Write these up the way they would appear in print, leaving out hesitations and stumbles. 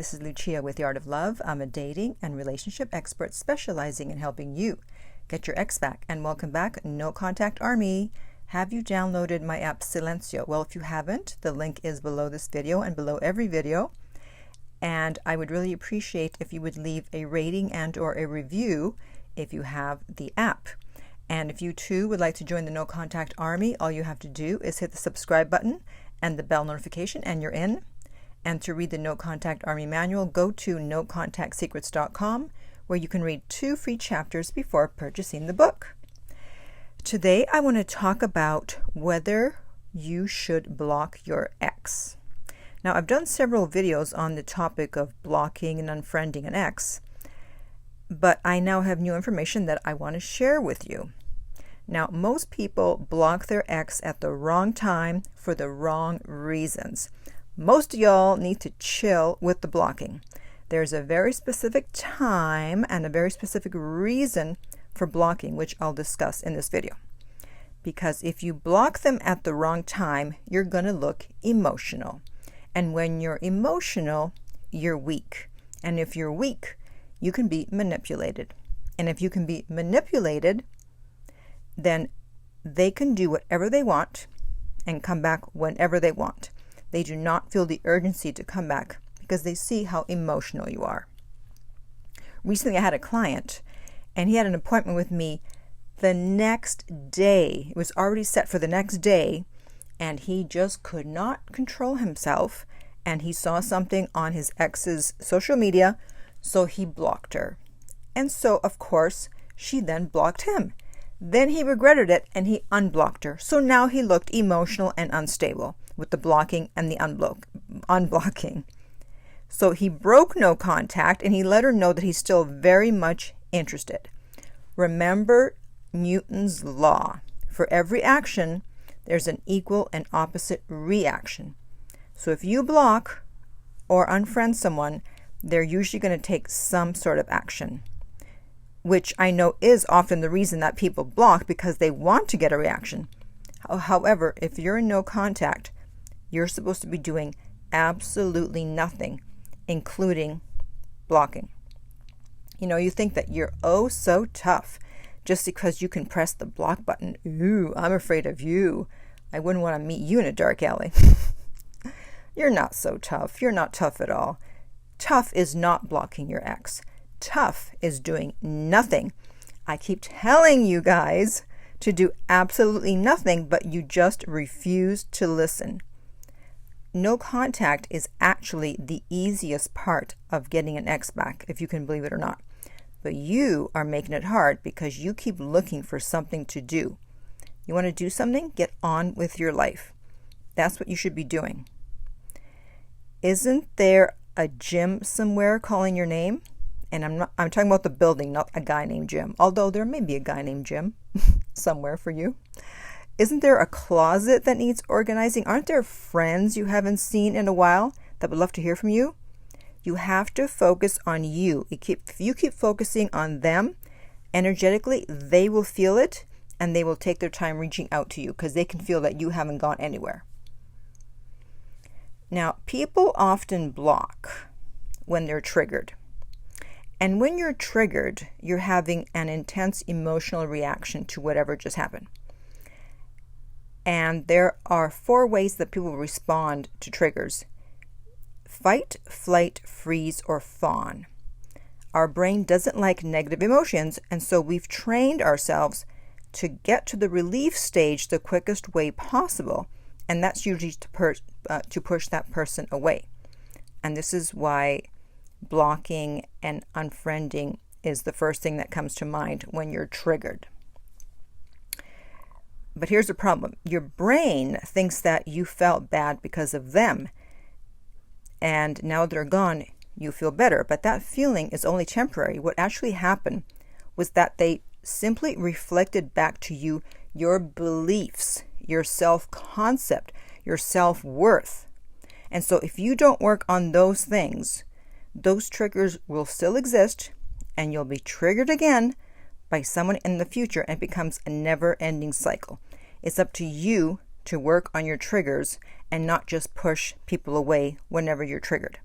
this is Lucia with The Art of Love. I'm a dating and relationship expert specializing in helping you get your ex back. And welcome back, No Contact Army. Have you downloaded my app Silencio? Well, if you haven't, the link is below this video and below every video. And I would really appreciate if you would leave a rating and or a review if you have the app. And if you too would like to join the No Contact Army, all you have to do is hit the subscribe button and the bell notification and you're in. And to read the No Contact Army manual, go to nocontactsecrets.com where you can read 2 free chapters before purchasing the book. Today I want to talk about whether you should block your ex. Now, I've done several videos on the topic of blocking and unfriending an ex, but I now have new information that I want to share with you. Now, most people block their ex at the wrong time for the wrong reasons. Most of y'all need to chill with the blocking. There's a very specific time and a very specific reason for blocking, which I'll discuss in this video. Because if you block them at the wrong time, you're going to look emotional. And when you're emotional, you're weak. And if you're weak, you can be manipulated. And if you can be manipulated, then they can do whatever they want and come back whenever they want. They do not feel the urgency to come back because they see how emotional you are. Recently, I had a client, and he had an appointment with me the next day. It was already set for the next day, and he just could not control himself, and he saw something on his ex's social media, so he blocked her. And so, of course, she then blocked him. Then he regretted it, and he unblocked her. So now he looked emotional and unstable with the blocking and the unblocking. So he broke no contact, and he let her know that he's still very much interested. Remember Newton's law. For every action, there's an equal and opposite reaction. So if you block or unfriend someone, they're usually going to take some sort of action, which I know is often the reason that people block, because they want to get a reaction. However, if you're in no contact, you're supposed to be doing absolutely nothing, including blocking. You know, you think that you're oh so tough just because you can press the block button. Ooh, I'm afraid of you. I wouldn't want to meet you in a dark alley. You're not so tough. You're not tough at all. Tough is not blocking your ex. Tough is doing nothing. I keep telling you guys to do absolutely nothing, but you just refuse to listen. No contact is actually the easiest part of getting an ex back, if you can believe it or not. But you are making it hard because you keep looking for something to do. You want to do something? Get on with your life. That's what you should be doing. Isn't there a Jim somewhere calling your name? And I'm talking about the building, not a guy named Jim. Although there may be a guy named Jim somewhere for you. Isn't there a closet that needs organizing? Aren't there friends you haven't seen in a while that would love to hear from you? You have to focus on you. If you keep focusing on them, energetically, they will feel it and they will take their time reaching out to you because they can feel that you haven't gone anywhere. Now, people often block when they're triggered. And when you're triggered, you're having an intense emotional reaction to whatever just happened. And there are 4 ways that people respond to triggers: fight, flight, freeze, or fawn. Our brain doesn't like negative emotions, and so we've trained ourselves to get to the relief stage the quickest way possible, and that's usually to push that person away. And this is why blocking and unfriending is the first thing that comes to mind when you're triggered. But here's the problem. Your brain thinks that you felt bad because of them, and now they're gone, you feel better. But that feeling is only temporary. What actually happened was that they simply reflected back to you your beliefs, your self-concept, your self-worth. And so if you don't work on those things, those triggers will still exist, and you'll be triggered again by someone in the future, and it becomes a never-ending cycle. It's up to you to work on your triggers and not just push people away whenever you're triggered.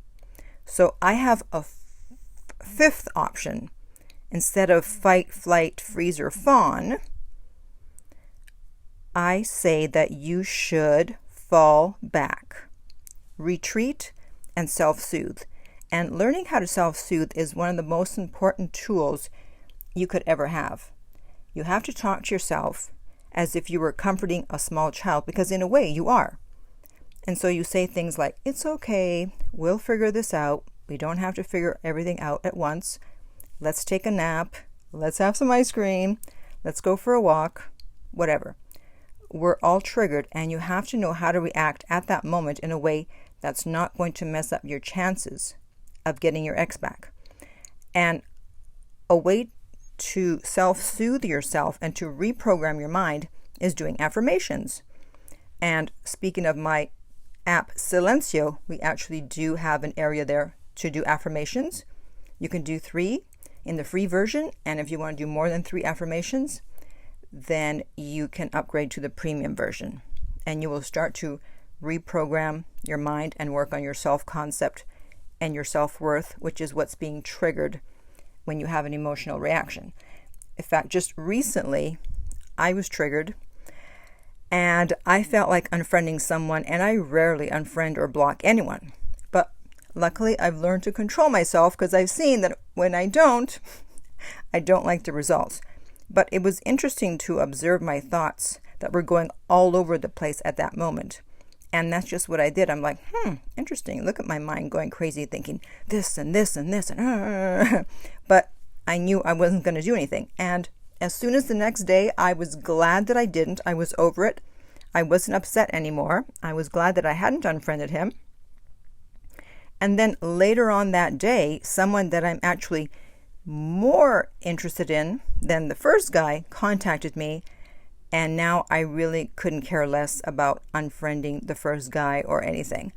So I have a fifth option. Instead of fight, flight, freeze, or fawn, I say that you should fall back, retreat, and self-soothe. And learning how to self-soothe is one of the most important tools you could ever have. You have to talk to yourself as if you were comforting a small child, because in a way you are. And so you say things like, it's okay, we'll figure this out. We don't have to figure everything out at once. Let's take a nap. Let's have some ice cream. Let's go for a walk. Whatever. We're all triggered, and you have to know how to react at that moment in a way that's not going to mess up your chances of getting your ex back. And a way to self-soothe yourself and to reprogram your mind is doing affirmations. And speaking of my app Silencio, we actually do have an area there to do affirmations. You can do 3 in the free version, and if you want to do more than 3 affirmations, then you can upgrade to the premium version, and you will start to reprogram your mind and work on your self-concept and your self-worth, which is what's being triggered when you have an emotional reaction. In fact, just recently I was triggered and I felt like unfriending someone, and I rarely unfriend or block anyone. But luckily I've learned to control myself, because I've seen that when I don't like the results. But it was interesting to observe my thoughts that were going all over the place at that moment. And that's just what I did. I'm like, interesting. Look at my mind going crazy, thinking this and this and this. But I knew I wasn't going to do anything. And as soon as the next day, I was glad that I didn't. I was over it. I wasn't upset anymore. I was glad that I hadn't unfriended him. And then later on that day, someone that I'm actually more interested in than the first guy contacted me, and now I really couldn't care less about unfriending the first guy or anything.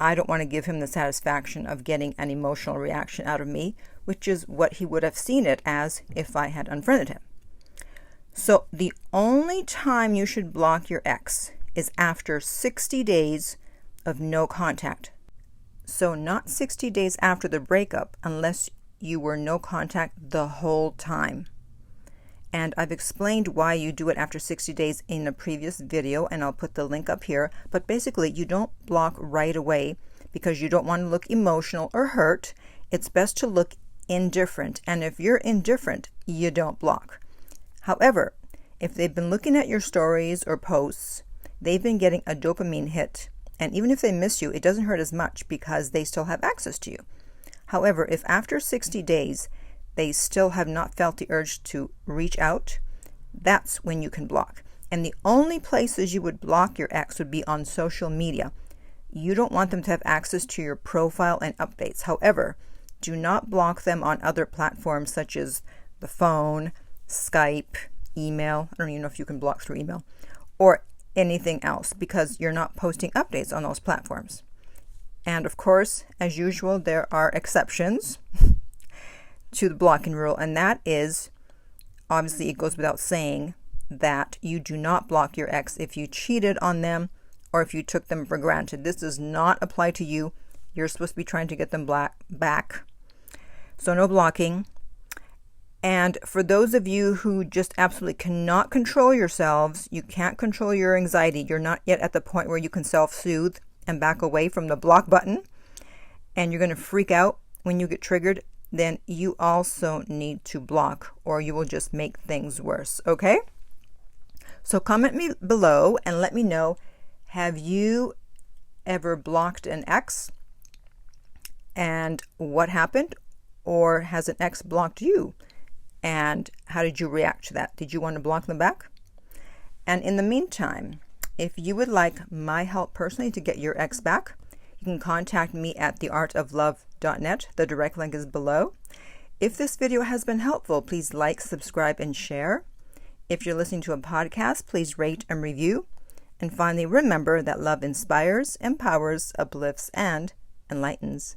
I don't want to give him the satisfaction of getting an emotional reaction out of me, which is what he would have seen it as if I had unfriended him. So the only time you should block your ex is after 60 days of no contact. So not 60 days after the breakup, unless you were no contact the whole time. And I've explained why you do it after 60 days in a previous video, and I'll put the link up here. But basically, you don't block right away because you don't want to look emotional or hurt. It's best to look indifferent. And if you're indifferent, you don't block. However, if they've been looking at your stories or posts, they've been getting a dopamine hit. And even if they miss you, it doesn't hurt as much because they still have access to you. However, if after 60 days, they still have not felt the urge to reach out, that's when you can block. And the only places you would block your ex would be on social media. You don't want them to have access to your profile and updates. However, do not block them on other platforms such as the phone, Skype, email. I don't even know if you can block through email, or anything else, because you're not posting updates on those platforms. And of course, as usual, there are exceptions to the blocking rule, and that is, obviously it goes without saying, that you do not block your ex if you cheated on them or if you took them for granted. This does not apply to you. You're supposed to be trying to get them back. So no blocking. And for those of you who just absolutely cannot control yourselves, you can't control your anxiety, you're not yet at the point where you can self-soothe and back away from the block button, and you're going to freak out when you get triggered, then you also need to block, or you will just make things worse, okay? So comment me below and let me know, have you ever blocked an ex and what happened? Or has an ex blocked you? And how did you react to that? Did you want to block them back? And in the meantime, if you would like my help personally to get your ex back, you can contact me at theartoflove.net. The direct link is below. If this video has been helpful, please like, subscribe, and share. If you're listening to a podcast, please rate and review. And finally, remember that love inspires, empowers, uplifts, and enlightens.